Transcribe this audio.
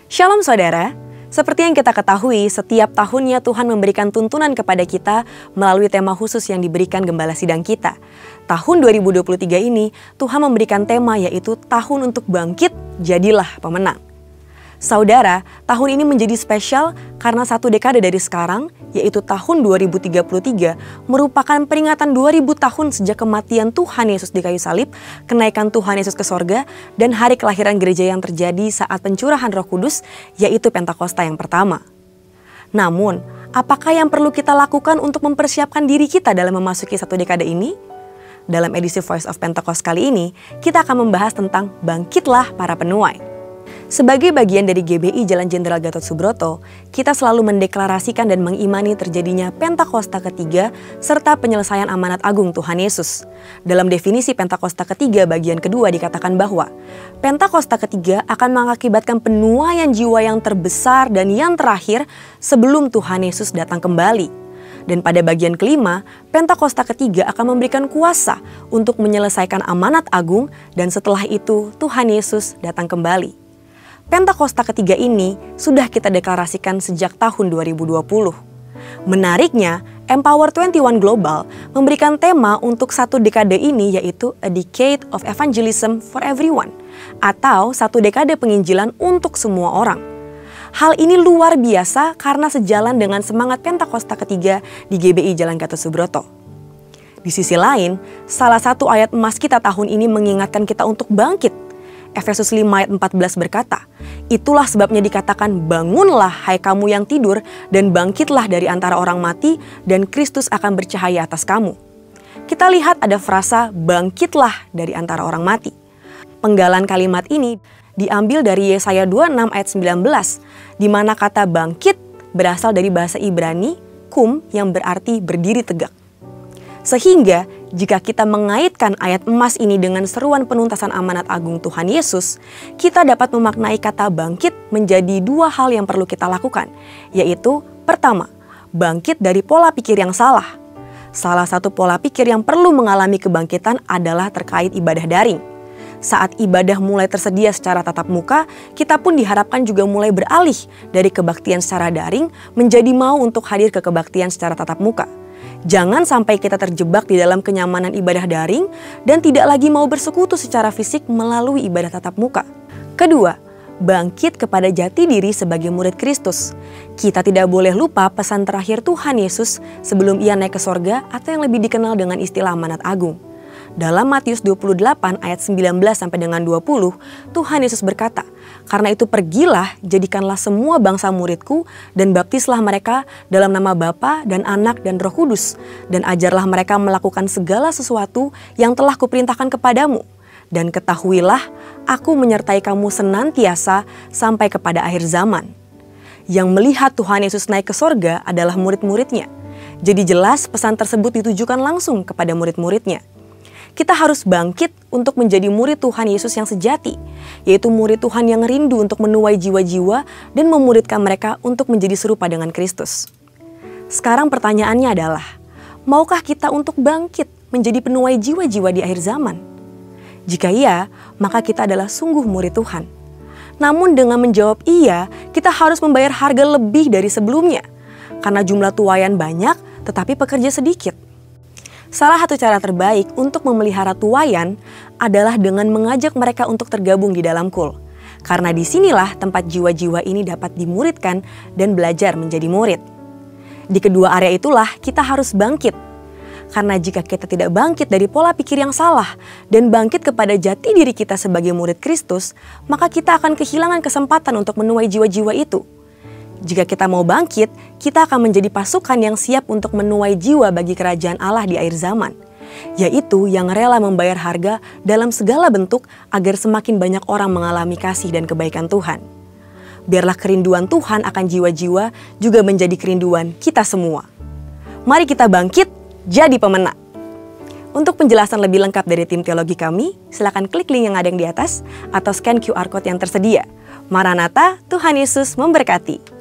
Shalom saudara, seperti yang kita ketahui, setiap tahunnya Tuhan memberikan tuntunan kepada kita melalui tema khusus yang diberikan Gembala Sidang kita. Tahun 2023 ini, Tuhan memberikan tema yaitu tahun untuk bangkit, jadilah pemenang. Saudara, tahun ini menjadi spesial karena satu dekade dari sekarang, yaitu tahun 2033, merupakan peringatan 2000 tahun sejak kematian Tuhan Yesus di kayu salib, kenaikan Tuhan Yesus ke sorga, dan hari kelahiran gereja yang terjadi saat pencurahan Roh Kudus, yaitu Pentakosta yang pertama. Namun, apakah yang perlu kita lakukan untuk mempersiapkan diri kita dalam memasuki satu dekade ini? Dalam edisi Voice of Pentecost kali ini, kita akan membahas tentang Bangkitlah Para Penuai. Sebagai bagian dari GBI Jalan Jenderal Gatot Subroto, kita selalu mendeklarasikan dan mengimani terjadinya Pentakosta ketiga serta penyelesaian amanat agung Tuhan Yesus. Dalam definisi Pentakosta ketiga bagian kedua dikatakan bahwa Pentakosta ketiga akan mengakibatkan penuaian jiwa yang terbesar dan yang terakhir sebelum Tuhan Yesus datang kembali. Dan pada bagian kelima, Pentakosta ketiga akan memberikan kuasa untuk menyelesaikan amanat agung dan setelah itu Tuhan Yesus datang kembali. Pentakosta ketiga ini sudah kita deklarasikan sejak tahun 2020. Menariknya, Empower 21 Global memberikan tema untuk satu dekade ini yaitu A Decade of Evangelism for Everyone atau satu dekade penginjilan untuk semua orang. Hal ini luar biasa karena sejalan dengan semangat Pentakosta ketiga di GBI Jalan Gatot Subroto. Di sisi lain, salah satu ayat emas kita tahun ini mengingatkan kita untuk bangkit. Efesus 5 ayat 14 berkata, "Itulah sebabnya dikatakan, bangunlah hai kamu yang tidur dan bangkitlah dari antara orang mati dan Kristus akan bercahaya atas kamu." Kita lihat ada frasa bangkitlah dari antara orang mati. Penggalan kalimat ini diambil dari Yesaya 26 ayat 19, di mana kata bangkit berasal dari bahasa Ibrani, kum, yang berarti berdiri tegak. Sehingga jika kita mengaitkan ayat emas ini dengan seruan penuntasan amanat agung Tuhan Yesus, kita dapat memaknai kata bangkit menjadi dua hal yang perlu kita lakukan, yaitu pertama, bangkit dari pola pikir yang salah. Salah satu pola pikir yang perlu mengalami kebangkitan adalah terkait ibadah daring. Saat ibadah mulai tersedia secara tatap muka, kita pun diharapkan juga mulai beralih dari kebaktian secara daring menjadi mau untuk hadir ke kebaktian secara tatap muka. Jangan sampai kita terjebak di dalam kenyamanan ibadah daring dan tidak lagi mau bersekutu secara fisik melalui ibadah tatap muka. Kedua, bangkit kepada jati diri sebagai murid Kristus. Kita tidak boleh lupa pesan terakhir Tuhan Yesus sebelum ia naik ke sorga atau yang lebih dikenal dengan istilah amanat agung. Dalam Matius 28 ayat 19 sampai dengan 20, Tuhan Yesus berkata, "Karena itu pergilah, jadikanlah semua bangsa muridku dan baptislah mereka dalam nama Bapa dan Anak dan Roh Kudus, dan ajarlah mereka melakukan segala sesuatu yang telah kuperintahkan kepadamu. Dan ketahuilah, aku menyertai kamu senantiasa sampai kepada akhir zaman." Yang melihat Tuhan Yesus naik ke sorga adalah murid-muridnya. Jadi jelas pesan tersebut ditujukan langsung kepada murid-muridnya. Kita harus bangkit untuk menjadi murid Tuhan Yesus yang sejati, yaitu murid Tuhan yang rindu untuk menuai jiwa-jiwa dan memuridkan mereka untuk menjadi serupa dengan Kristus. Sekarang pertanyaannya adalah, maukah kita untuk bangkit menjadi penuai jiwa-jiwa di akhir zaman? Jika iya, maka kita adalah sungguh murid Tuhan. Namun dengan menjawab iya, kita harus membayar harga lebih dari sebelumnya, karena jumlah tuaian banyak tetapi pekerja sedikit. Salah satu cara terbaik untuk memelihara tuaian adalah dengan mengajak mereka untuk tergabung di dalam kul. Karena disinilah tempat jiwa-jiwa ini dapat dimuridkan dan belajar menjadi murid. Di kedua area itulah kita harus bangkit. Karena jika kita tidak bangkit dari pola pikir yang salah dan bangkit kepada jati diri kita sebagai murid Kristus, maka kita akan kehilangan kesempatan untuk menuai jiwa-jiwa itu. Jika kita mau bangkit, kita akan menjadi pasukan yang siap untuk menuai jiwa bagi kerajaan Allah di akhir zaman, yaitu yang rela membayar harga dalam segala bentuk agar semakin banyak orang mengalami kasih dan kebaikan Tuhan. Biarlah kerinduan Tuhan akan jiwa-jiwa juga menjadi kerinduan kita semua. Mari kita bangkit, jadi pemenang. Untuk penjelasan lebih lengkap dari tim teologi kami, silakan klik link yang ada di atas atau scan QR Code yang tersedia. Maranatha, Tuhan Yesus memberkati.